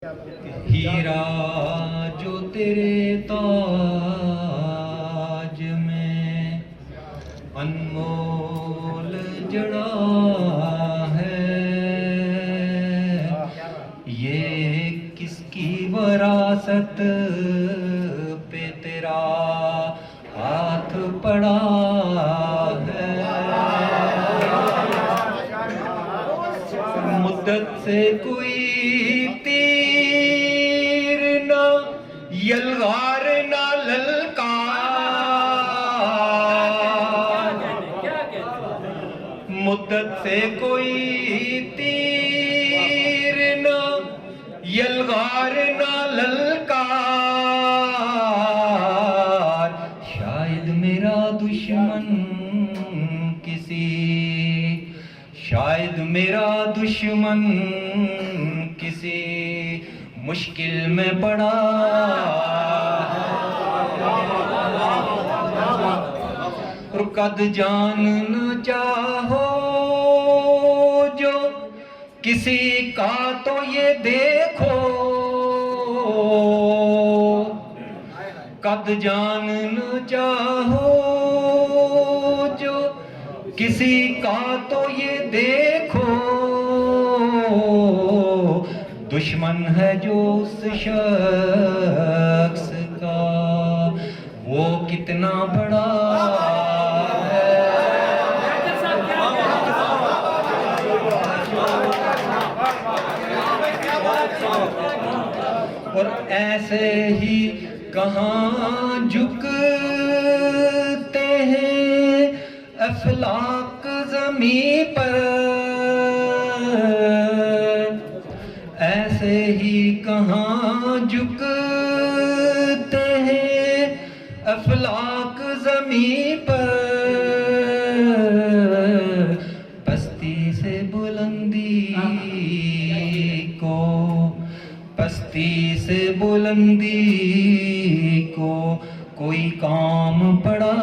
हीरा जो तेरे ताज में अनमोल जड़ा है, ये किसकी वरासत पे तेरा हाथ पड़ा है। मुद्दत से कोई तीर न यलगार न ललकार, मुद्दत से कोई तीर न यलगार न ललकार। शायद मेरा दुश्मन किसी, शायद मेरा दुश्मन किसी मुश्किल में पड़ा है। कद जान न चाहो जो किसी का तो ये देखो, कद जान न चाहो जो किसी का तो ये देखो। दुश्मन है जो उस शख्स का, वो कितना बड़ा है। और ऐसे ही कहाँ झुकते हैं अफलाक ज़मीं पर, ऐसे ही कहाँ झुकते हैं अफलाक ज़मीं पर। पस्ती से बुलंदी को, पस्ती से बुलंदी को कोई काम पड़ा